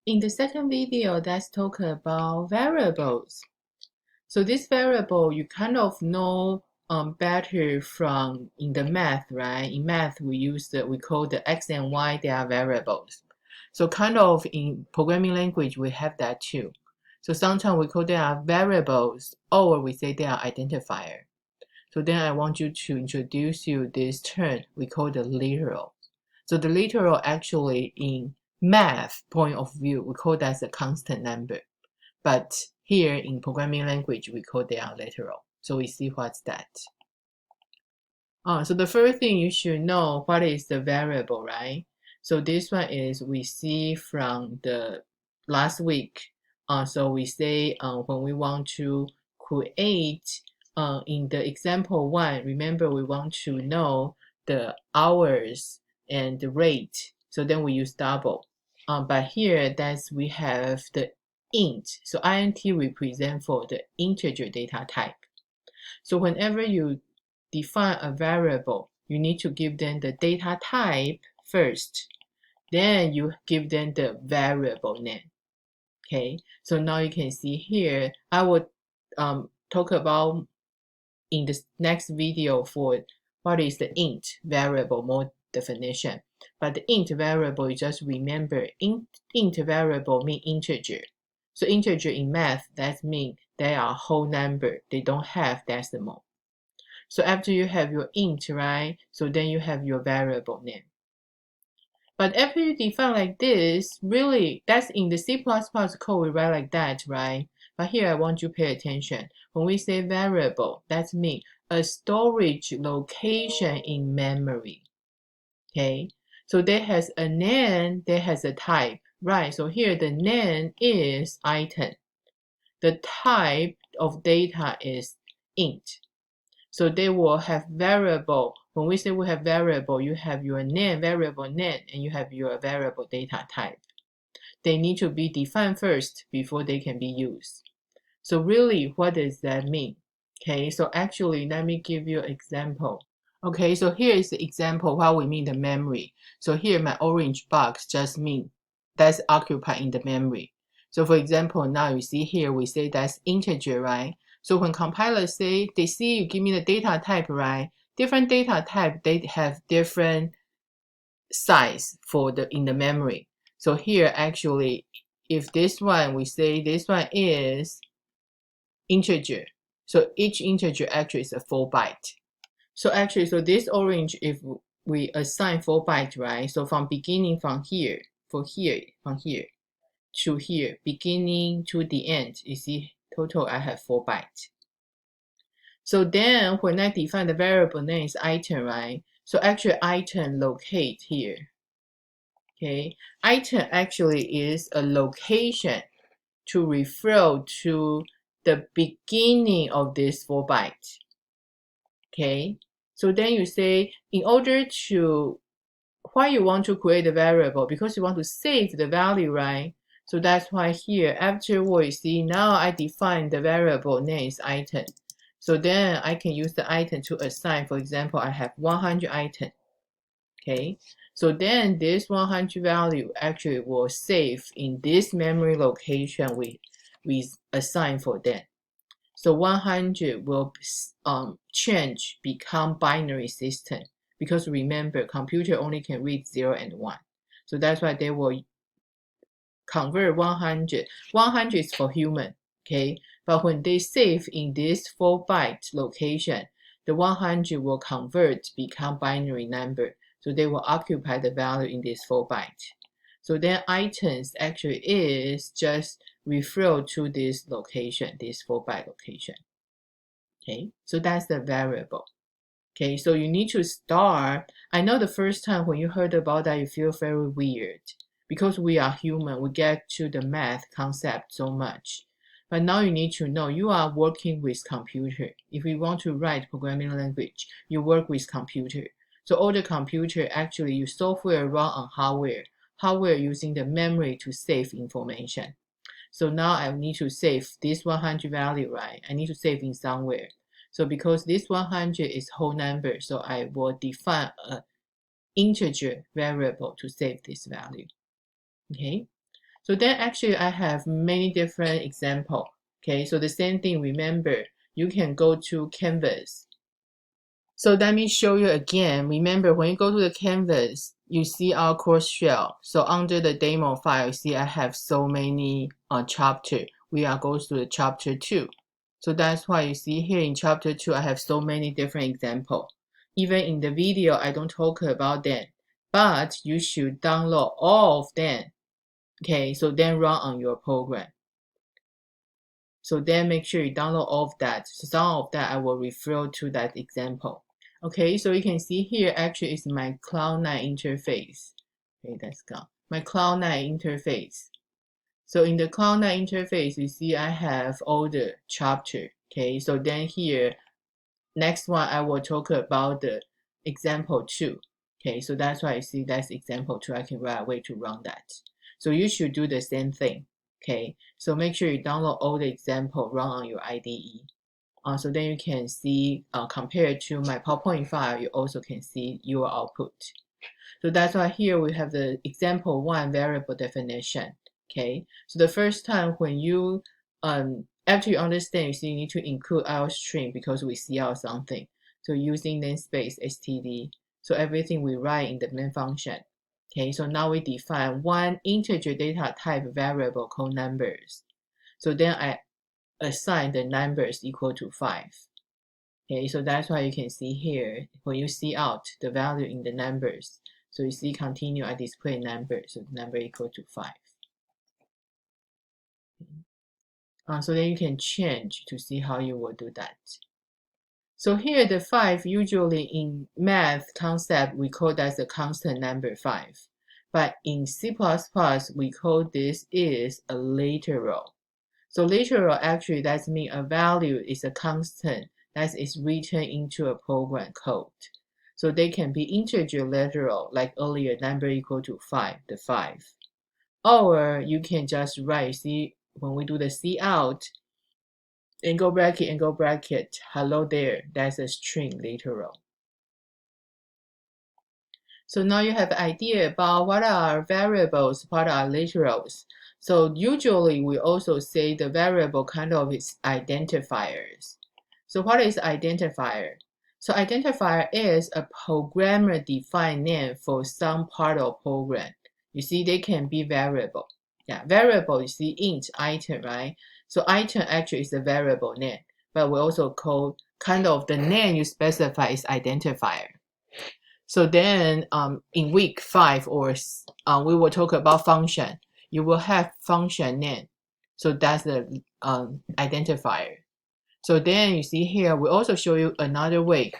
In the second video, let's talk about variables. So this variable, you kind of know better from in the math, right? In math, we call the x and y, they are variables. So kind of in programming language, we have that too. So sometimes we call them variables, or we say they are identifier. So then I want you to introduce you this term we call the literal. So the literal actually in math point of view, we call that a constant number. But here in programming language, we call they are literal. So we see what's that. So the first thing you should know, what is the variable, right? So this one is we see from the last week. So we say when we want to create in the example one, remember we want to know the hours and the rate. So then we use double. But here that's we have the int. So int represent for the integer data type. So whenever you define a variable, you need to give them the data type first. Then you give them the variable name. Okay, so now you can see here, I would talk about in the next video for what is the int variable, more definition. But the int variable, you just remember int variable mean integer. So integer in math, that means they are whole number. They don't have decimal. So after you have your int, right? So then you have your variable name. But after you define like this, really, that's in the C++ code, we write like that, right? But here I want you to pay attention. When we say variable, that means a storage location in memory. Okay, so there has a name, there has a type, right? So here the name is item. The type of data is int. So they will have variable. When we say we have variable, you have your name, variable name, and you have your variable data type. They need to be defined first before they can be used. So really, what does that mean? Okay, so actually, let me give you an example. Okay, so here is the example what we mean the memory. So here my orange box just mean that's occupied in the memory. So for example, now you see here we say that's integer, right? So when compilers say they see you give me the data type, right? Different data type, they have different size for the in the memory. So here actually, if this one we say this one is integer, so each integer actually is a 4 byte. So actually, so this orange, if we assign 4 bytes, right? So from beginning from here, from here to here, beginning to the end, you see total I have 4 bytes. So then when I define the variable name is item, right? So actually item locate here. Okay, item actually is a location to refer to the beginning of this 4 bytes. Okay, so then you say in order to why you want to create a variable, because you want to save the value, right? So that's why here afterward you see now I define the variable name is item. So then I can use the item to assign, for example, I have 100 item. Okay, so then this 100 value actually will save in this memory location we assign for them. So 100 will change, become binary system. Because remember, computer only can read 0 and 1. So that's why they will convert 100. 100 is for human, okay? But when they save in this 4 byte location, the 100 will convert, become binary number. So they will occupy the value in this 4 byte. So then items actually is just refer to this location, this 4 byte location. Okay, so that's the variable. Okay, so you need to start. I know the first time when you heard about that, you feel very weird because we are human. We get to the math concept so much. But now you need to know you are working with computer. If you want to write programming language, you work with computer. So all the computer actually your software run on hardware. Hardware using the memory to save information. So now I need to save this 100 value, right? I need to save in somewhere. So because this 100 is whole number, so I will define an integer variable to save this value. Okay, So then actually I have many different examples. Okay, so the same thing, remember, you can go to Canvas. So let me show you again. Remember, when you go to the Canvas, you see our course shell. So under the demo file, you see I have so many chapter. We are going to the chapter 2. So that's why you see here in chapter 2, I have so many different examples. Even in the video, I don't talk about them, but you should download all of them. Okay, so then run on your program. So then make sure you download all of that. So some of that I will refer to that example. Okay, so you can see here actually is my Cloud9 interface. Okay, that's gone. My Cloud9 interface. So in the Cloud9 interface, you see I have all the chapter. Okay, so then here, next one I will talk about the example 2. Okay, so that's why you see that's example 2. I can write a way to run that. So you should do the same thing. Okay, so make sure you download all the example, run on your IDE. So then you can see, compared to my PowerPoint file, you also can see your output. So that's why here we have the example 1 variable definition. Okay, so the first time when you, after you understand, you see you need to include our string because we see out something. So using namespace std, so everything we write in the main function. Okay, so now we define one integer data type variable called numbers. So then I assign the numbers equal to 5. Okay, so that's why you can see here, when you see out the value in the numbers, so you see continue, I display number, so the number equal to 5. So then you can change to see how you will do that. So here the 5, usually in math concept, we call that the constant number 5. But in C++, we call this is a literal. So literal actually that means a value is a constant that is written into a program code. So they can be integer literal, like earlier number equal to 5, the 5. Or you can just write, see, when we do the cout, angle bracket, hello there, that's a string literal. So now you have an idea about what are variables, what are literals. So usually we also say the variable kind of is identifiers. So what is identifier? So identifier is a programmer defined name for some part of program. You see, they can be variable. Yeah, variable, you see int, item, right? So item actually is a variable name, but we also call kind of the name you specify is identifier. So then in week 5 or we will talk about function. You will have function name. So that's the identifier. So then you see here, we also show you another way.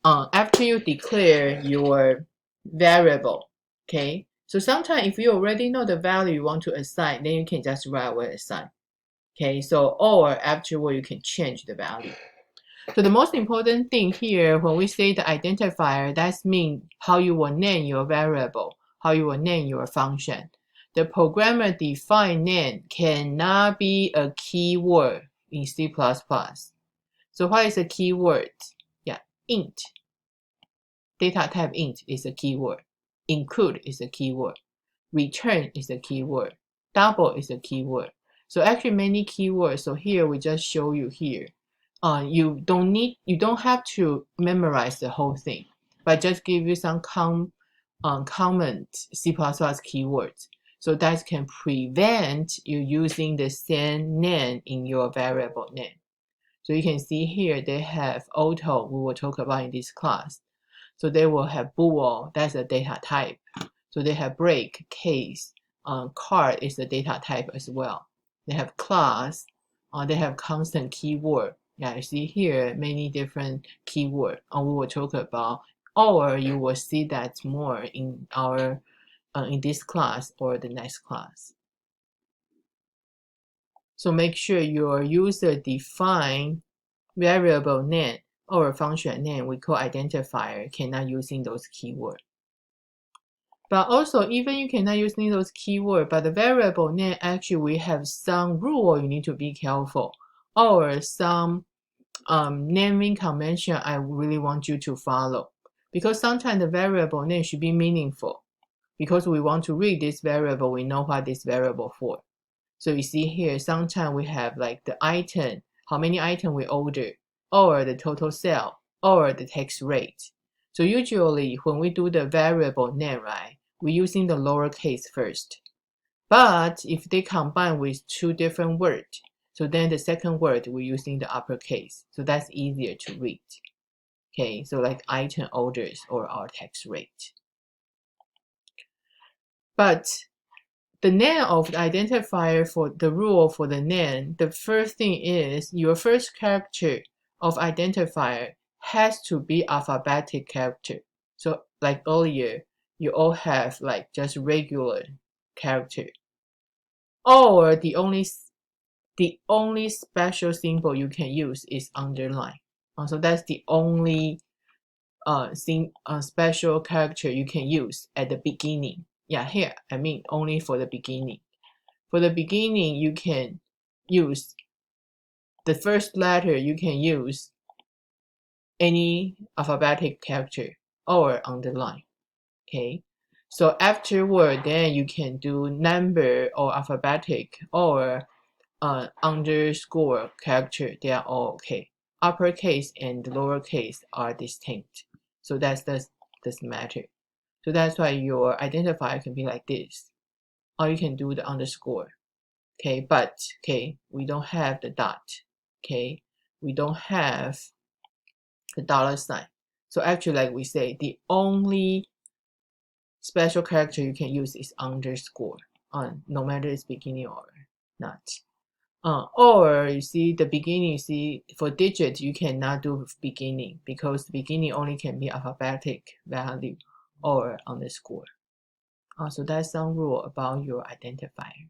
After you declare your variable, okay? So sometimes if you already know the value you want to assign, then you can just write away assign. Okay, so or afterward you can change the value. So the most important thing here, when we say the identifier, that means how you will name your variable, how you will name your function. The programmer defined name cannot be a keyword in C++. So what is a keyword? Yeah, int. Data type int is a keyword. Include is a keyword. Return is a keyword. Double is a keyword. So actually many keywords. So here we just show you here. You don't have to memorize the whole thing, but just give you some common C++ keywords. So that can prevent you using the same name in your variable name. So you can see here they have auto, we will talk about in this class. So they will have bool, that's a data type. So they have break, case, card is a data type as well. They have class, they have constant keyword. Yeah, you see here many different keyword. We will talk about, or you will see that more in our in this class or the next class. So make sure your user define variable name or function name we call identifier cannot using those keywords. But also, even you cannot using those keywords, but the variable name actually we have some rule you need to be careful, or some naming convention I really want you to follow, because sometimes the variable name should be meaningful. because we want to read this variable, we know what this variable for. So you see here, sometimes we have like the item, how many items we order, or the total sale, or the tax rate. So usually when we do the variable name, right, we're using the lowercase first. But if they combine with two different words, so then the second word we're using the uppercase. So that's easier to read. Okay, so like item orders or our tax rate. But the name of the identifier, for the rule for the name, the first thing is your first character of identifier has to be alphabetic character. So like earlier, you all have like just regular character. Or the only special symbol you can use is underline. So that's the only special character you can use at the beginning. Yeah, here, I mean only for the beginning. For the beginning, you can use the first letter, you can use any alphabetic character or underline. Okay, so afterward, then you can do number or alphabetic or underscore character. They are all okay. Uppercase and lowercase are distinct. So that doesn't matter. So that's why your identifier can be like this. Or you can do the underscore. Okay, but okay, we don't have the dot. Okay, we don't have the dollar sign. So actually, like we say, the only special character you can use is underscore, no matter it's beginning or not. Or you see the beginning, you see for digit, you cannot do beginning because the beginning only can be alphabetic value or underscore. So that's some rule about your identifier.